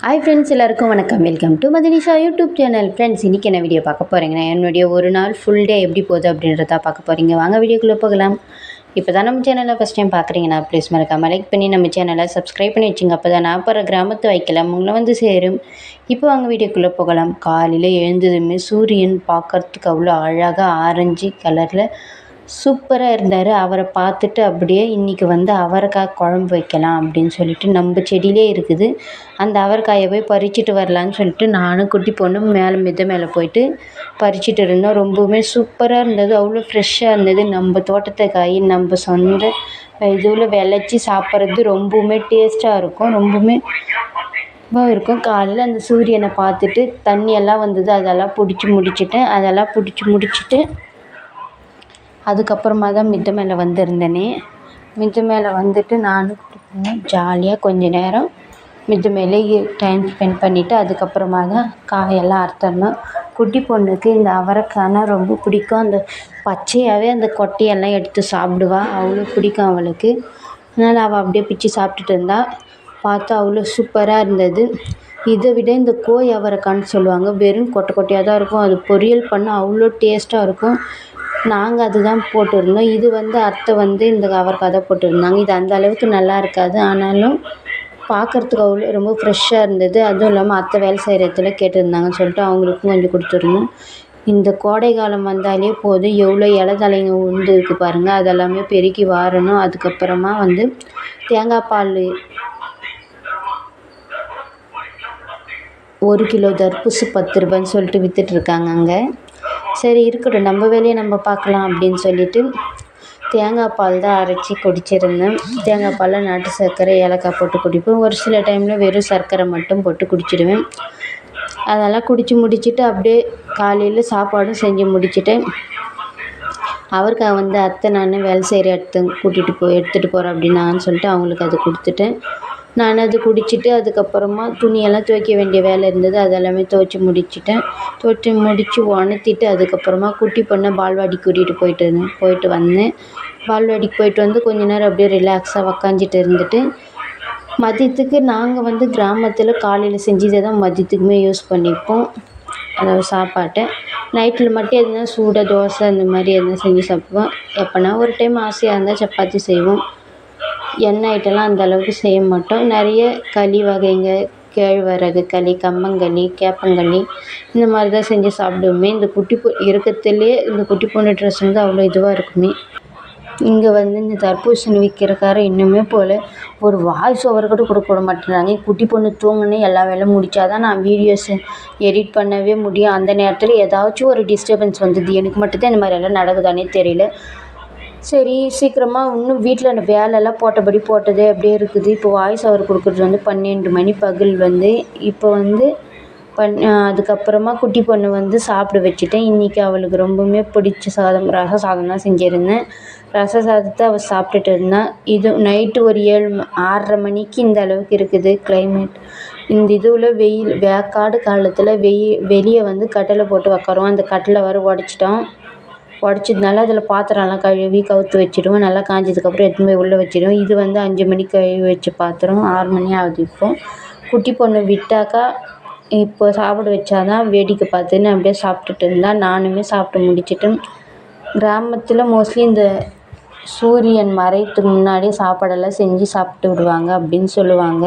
Hi friends, எல்லாருக்கும் வணக்கம். Welcome to Madhinisha YouTube channel. Friends, இன்றைக்கி என்ன வீடியோ பார்க்க போகிறீங்கன்னா, என்னுடைய ஒரு நாள் ஃபுல் டே எப்படி போகுது அப்படின்றத பார்க்க போகிறீங்க. வாங்க வீடியோக்குள்ளே போகலாம். இப்போ தான் நம்ம சேனலை ஃபஸ்ட் டைம் பார்க்குறீங்கன்னா ப்ளீஸ் மறக்காமல் லைக் பண்ணி நம்ம சேனலை சப்ஸ்கிரைப் பண்ணி வச்சுங்க. அப்போ தான் நான் போகிற கிராமத்து வைக்கலாம் உங்களை வந்து சேரும். இப்போ வாங்க வீடியோக்குள்ளே போகலாம். காலையில் எழுந்ததுமே சூரியன் பார்க்குறதுக்கு அவ்வளோ அழகாக ஆரஞ்சு கலரில் சூப்பராக இருந்தார். அவரை பார்த்துட்டு அப்படியே இன்றைக்கி வந்து அவரைக்காய் குழம்பு வைக்கலாம் அப்படின்னு சொல்லிட்டு நம்ம செடியிலே இருக்குது. அந்த அவரைக்காயை போய் பறிச்சுட்டு வரலான்னு சொல்லிட்டு நானும் குட்டி பொண்ணும் மேலே போயிட்டு பறிச்சுட்டு இருந்தோம். ரொம்பவுமே சூப்பராக இருந்தது. அவ்வளோ ஃப்ரெஷ்ஷாக இருந்தது. நம்ம தோட்டத்தை காய் நம்ம சொந்த இதில் விளைச்சி சாப்பிட்றது ரொம்பவுமே டேஸ்ட்டாக இருக்கும். ரொம்பவுமே இருக்கும். காலையில் அந்த சூரியனை பார்த்துட்டு தண்ணியெல்லாம் வந்தது, அதெல்லாம் பிடிச்சி முடிச்சுட்டு அதுக்கப்புறமா தான் மித்த மேலே வந்திருந்தேனே. மித்த மேலே வந்துட்டு நானும் ஜாலியாக கொஞ்ச நேரம் மித்த மேலே டைம் ஸ்பெண்ட் பண்ணிவிட்டு அதுக்கப்புறமா தான் காயெல்லாம் அறுத்துடணும். குட்டி பொண்ணுக்கு இந்த அவரைக்காய்னா ரொம்ப பிடிக்கும். அந்த பச்சையாகவே அந்த கொட்டையெல்லாம் எடுத்து சாப்பிடுவா. அவ்வளோ பிடிக்கும் அவளுக்கு. அதனால் அவள் அப்படியே பிச்சு சாப்பிட்டுட்டு இருந்தாள். பார்த்தா அவ்வளோ சூப்பராக இருந்தது. இதை விட இந்த கோழி அவரைக்கான்னு சொல்லுவாங்க, வெறும் கொட்டை கொட்டையாக தான் இருக்கும். அது பொரியல் பண்ணால் அவ்வளோ டேஸ்ட்டாக இருக்கும். நாங்கள் அதுதான் போட்டிருந்தோம். இது வந்து அத்தை வந்து இந்த அவரைக்காய் தான் போட்டிருந்தாங்க. இது அந்த அளவுக்கு நல்லா இருக்காது, ஆனாலும் பார்க்குறதுக்கு அவ்வளோ ரொம்ப ஃப்ரெஷ்ஷாக இருந்தது. அதுவும் இல்லாமல் அத்தை வேலை செய்கிற இடத்துல கேட்டிருந்தாங்கன்னு சொல்லிட்டு அவங்களுக்கும் கொஞ்சம் கொடுத்துருந்தோம். இந்த கோடை காலம் வந்தாலே போதும், எவ்வளோ இலை தலைங்க உண்டு இருக்குது பாருங்கள். அதெல்லாமே பெருக்கி வாரணும். அதுக்கப்புறமா வந்து தேங்காய் பால் 1 கிலோ தர்பூசு 10 ரூபான்னு சொல்லிட்டு விற்றுட்ருக்காங்க அங்கே. சரி இருக்கட்டும், நம்ம வேலையை நம்ம பார்க்கலாம் அப்படின்னு சொல்லிட்டு தேங்காய் பால் தான் அரைச்சி குடிச்சிருந்தேன். தேங்காய் பாலில் நாட்டு சர்க்கரை ஏலக்காய் போட்டு குடிப்பேன். ஒரு சில டைமில் வெறும் சர்க்கரை மட்டும் போட்டு குடிச்சிடுவேன். அதெல்லாம் குடித்து முடிச்சுட்டு அப்படியே காலையில் சாப்பாடும் செஞ்சு முடிச்சுட்டேன். அவருக்காக வந்து அத்தை நான் வேலை செய்கிற எடுத்துகிட்டு போகிறேன் அப்படின்னான்னு சொல்லிட்டு அவங்களுக்கு அது கொடுத்துட்டேன். நான் அது குடிச்சிட்டு அதுக்கப்புறமா துணியெல்லாம் துவைக்க வேண்டிய வேலை இருந்தது. அதெல்லாமே துவைச்சி முடித்து உணர்த்திட்டு அதுக்கப்புறமா குட்டி பொண்ணை பால்வாடிக்கு கூட்டிகிட்டு போயிட்டு வந்தேன். பால்வாடிக்கு போயிட்டு வந்து கொஞ்ச நேரம் அப்படியே ரிலாக்ஸாக உக்காந்துட்டு இருந்துட்டு மதியத்துக்கு நாங்கள் வந்து கிராமத்தில் காலையில் செஞ்சதை தான் மதியத்துக்குமே யூஸ் பண்ணிப்போம். அதாவது சாப்பாட்டை நைட்டில் மட்டும் எதுனா சூடாக தோசை அந்த மாதிரி எதுனா செஞ்சு சாப்பிடுவோம். எப்போனா ஒரு டைம் ஆசையாக இருந்தால் சப்பாத்தி செய்வோம். எண்ணெய் ஐட்டம்லாம் அந்த அளவுக்கு செய்ய மாட்டோம். நிறைய களி வகைங்க, கேழ்வரகு களி, கம்மங்களி, கேப்பங்களி இந்த மாதிரி தான் செஞ்சு சாப்பிடுவோமே. இந்த இருக்கிறதுலேயே இந்த குட்டி பொண்ணு ட்ரெஸ் வந்து அவ்வளோ இதுவாக இருக்குமே. இங்கே வந்து இந்த தர்பூசணி விற்கிறக்காரர் இன்னுமே போல் ஒரு வாய்ஸ் ஓவர் கூட கொடுக்க மாட்டேறாங்க. குட்டி பொண்ணு தூங்குன்னு எல்லா வேலையும் முடித்தா தான் நான் வீடியோஸை எடிட் பண்ணவே முடியும். அந்த நேரத்தில் ஏதாச்சும் ஒரு டிஸ்டர்பன்ஸ் வந்தது. எனக்கு மட்டும்தான் இந்த மாதிரி எல்லாம் நடக்குதானே தெரியல. சரி சீக்கிரமாக இன்னும் வீட்டில் வேலையெல்லாம் போட்டதே அப்படியே இருக்குது. இப்போ வாய்ஸ் ஓவர் கொடுக்குறது வந்து 12 மணி பகல் வந்து இப்போ வந்து அதுக்கப்புறமா குட்டி பொண்ணு வந்து சாப்பிட வச்சுட்டேன். இன்றைக்கி அவளுக்கு ரொம்பவுமே பிடிச்ச சாதம் ரச சாதம் தான் செஞ்சுருந்தேன். ரச சாதத்தை அவள் சாப்பிட்டுட்டு இருந்தாள். இது நைட்டு ஒரு 6:30 மணிக்கு இந்த அளவுக்கு இருக்குது கிளைமேட். இந்த இதில் வெயில் வேக்காடு காலத்தில் வெளியே வந்து கட்டில் போட்டு உக்காருவோம். அந்த கட்டில் வர உடச்சதுனால அதில் பாத்திரம்லாம் கழுவி கவுத்து வச்சுடுவோம். நல்லா காஞ்சதுக்கப்புறம் எடுத்துன்னு போய் உள்ளே வச்சுடுவோம். இது வந்து 5 மணிக்கு கழுவி வச்ச பாத்திரம். 6 மணி ஆகுது. இப்போது குட்டி பொண்ணு விட்டாக்கா இப்போ சாப்பிட வச்சாதான் வேடிக்கை பார்த்துன்னு அப்படியே சாப்பிட்டுட்டு இருந்தால் நானுமே சாப்பிட்டு முடிச்சுட்டேன். கிராமத்தில் மோஸ்ட்லி இந்த சூரியன் மறையத்துக்கு முன்னாடியே சாப்பாடெல்லாம் செஞ்சு சாப்பிட்டு விடுவாங்க அப்படின்னு சொல்லுவாங்க.